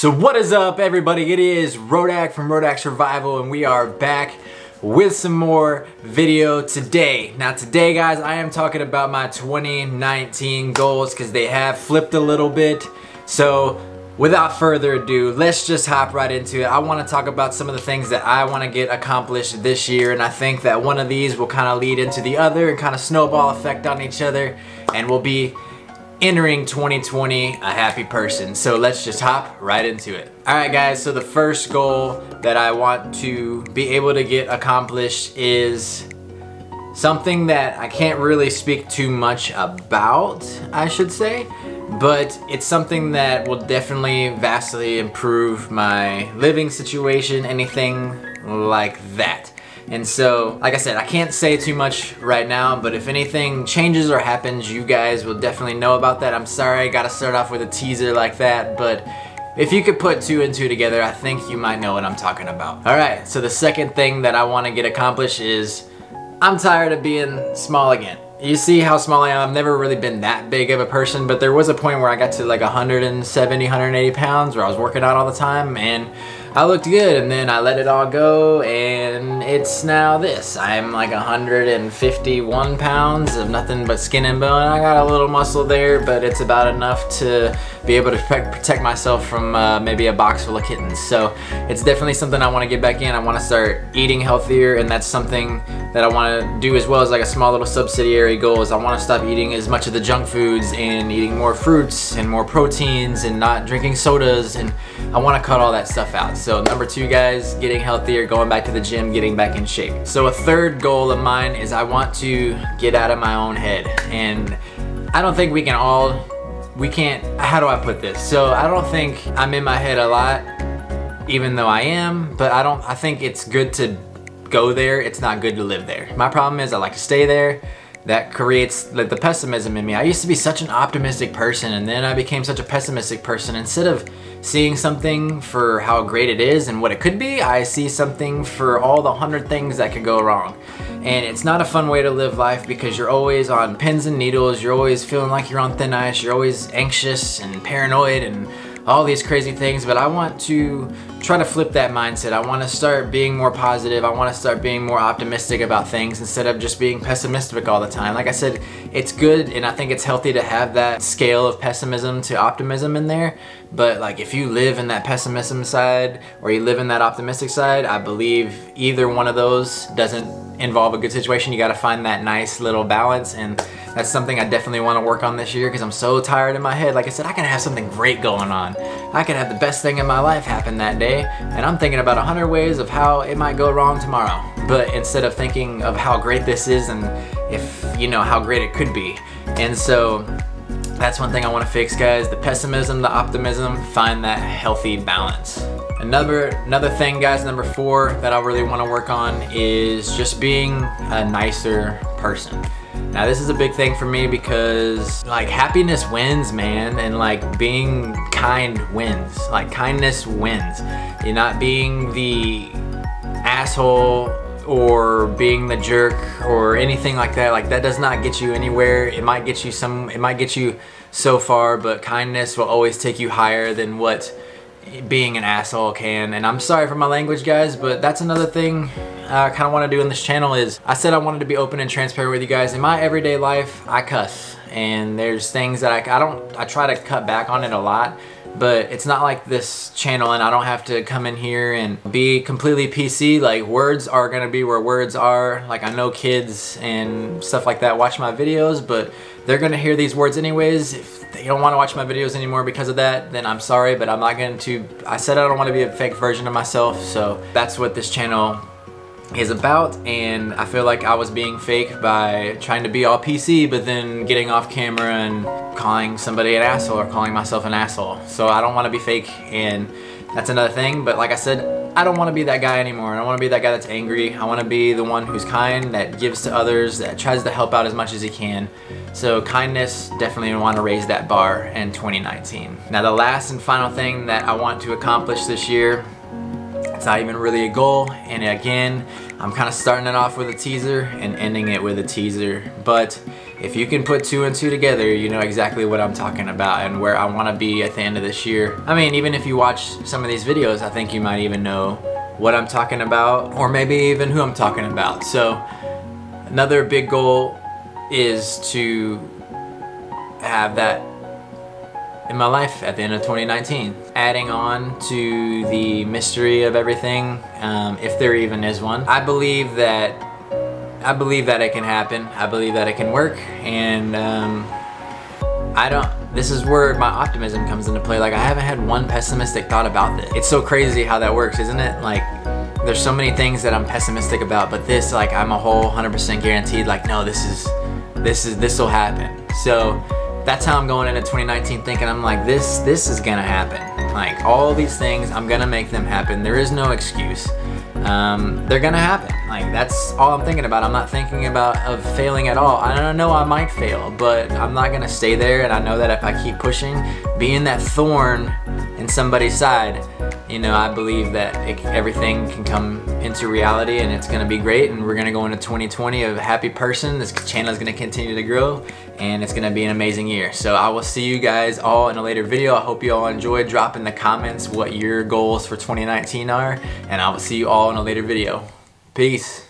So what is up, everybody? It is Rodak from Rodak Survival, and we are back with some more video today. Now today, guys, I am talking about my 2019 goals because they have flipped a little bit. So without further ado, let's just hop right into it. I want to talk about some of the things that I want to get accomplished this year, and I think that one of these will kind of lead into the other and kind of snowball effect on each other, and we'll be entering 2020 a happy person. So let's just hop right into it. Alright guys, so the first goal that I want to be able to get accomplished is something that I can't really speak too much about, I should say, but it's something that will definitely vastly improve my living situation, anything like that. And so, like I said, I can't say too much right now, but if anything changes or happens, you guys will definitely know about that. I'm sorry I gotta start off with a teaser like that, but if you could put two and two together, I think you might know what I'm talking about. Alright, so the second thing that I want to get accomplished is I'm tired of being small again. You see how small I am. I've never really been that big of a person, but there was a point where I got to like 170, 180 pounds where I was working out all the time and I looked good, and then I let it all go and it's now this. I'm like 151 pounds of nothing but skin and bone. I got a little muscle there, but it's about enough to be able to protect myself from maybe a box full of kittens. So it's definitely something I want to get back in. I want to start eating healthier, and that's something that I want to do, as well as like a small little subsidiary goal is I want to stop eating as much of the junk foods and eating more fruits and more proteins and not drinking sodas, and I want to cut all that stuff out. So number two, guys, getting healthier, going back to the gym, getting back in shape. So a third goal of mine is I want to get out of my own head, and I don't think how do I put this? So I don't think I'm in my head a lot, even though I am, but I think it's good to go there. It's not good to live there. My problem is I like to stay there. That creates like the pessimism in me. I used to be such an optimistic person, and then I became such a pessimistic person. Instead of seeing something for how great it is and what it could be, I see something for all the 100 things that could go wrong. And it's not a fun way to live life because you're always on pins and needles, you're always feeling like you're on thin ice, you're always anxious and paranoid and all these crazy things. But I want to try to flip that mindset. I want to start being more positive. I want to start being more optimistic about things instead of just being pessimistic all the time. Like I said, it's good, and I think it's healthy to have that scale of pessimism to optimism in there. But like if you live in that pessimism side or you live in that optimistic side, I believe either one of those doesn't involve a good situation. You got to find that nice little balance, and that's something I definitely want to work on this year because I'm so tired in my head. Like I said, I can have something great going on. I could have the best thing in my life happen that day, and I'm thinking about 100 ways of how it might go wrong tomorrow. But instead of thinking of how great this is and if you know how great it could be. And so that's one thing I want to fix, guys. The pessimism, the optimism, find that healthy balance. Another thing, guys, number 4 that I really want to work on is just being a nicer person. Now this is a big thing for me because like happiness wins, man, and like being kind wins. Like kindness wins. You're not being the asshole or being the jerk or anything like that. Like that does not get you anywhere. It might get you so far, but kindness will always take you higher than what being an asshole can. And I'm sorry for my language, guys, but that's another thing I kind of want to do in this channel. Is I said I wanted to be open and transparent with you guys. In my everyday life, I cuss, and there's things that I try to cut back on it a lot, but it's not like this channel, and I don't have to come in here and be completely PC. Like words are gonna be where words are. Like I know kids and stuff like that watch my videos, but they're gonna hear these words anyways. If they don't want to watch my videos anymore because of that, then I'm sorry, but I'm not going to. I said I don't want to be a fake version of myself, so that's what this channel is about. And I feel like I was being fake by trying to be all PC, but then getting off camera and calling somebody an asshole or calling myself an asshole. So I don't want to be fake, and that's another thing. But like I said, I don't want to be that guy anymore. I don't want to be that guy that's angry. I want to be the one who's kind, that gives to others, that tries to help out as much as he can. So kindness, definitely want to raise that bar in 2019. Now the last and final thing that I want to accomplish this year, it's not even really a goal, and again, I'm kind of starting it off with a teaser and ending it with a teaser, but if you can put 2 and 2 together, you know exactly what I'm talking about and where I want to be at the end of this year. I mean, even if you watch some of these videos, I think you might even know what I'm talking about, or maybe even who I'm talking about. So another big goal is to have that in my life at the end of 2019. Adding on to the mystery of everything, if there even is one, I believe that it can happen. I believe that it can work, and this is where my optimism comes into play. Like, I haven't had one pessimistic thought about this. It's so crazy how that works, isn't it? Like, there's so many things that I'm pessimistic about, but this, like, I'm a whole 100% guaranteed, like, no, this will happen. So that's how I'm going into 2019 thinking. I'm like, this is gonna happen. Like, all these things, I'm gonna make them happen. There is no excuse. They're gonna happen. Like, that's all I'm thinking about. I'm not thinking of failing at all. I don't know, I might fail, but I'm not gonna stay there. And I know that if I keep pushing, being that thorn in somebody's side, you know, I believe that everything can come into reality, and it's gonna be great, and we're gonna go into 2020 a happy person. This channel is gonna continue to grow, and it's gonna be an amazing year. So I will see you guys all in a later video. I hope you all enjoyed. Drop in the comments what your goals for 2019 are, and I will see you all in a later video. Peace.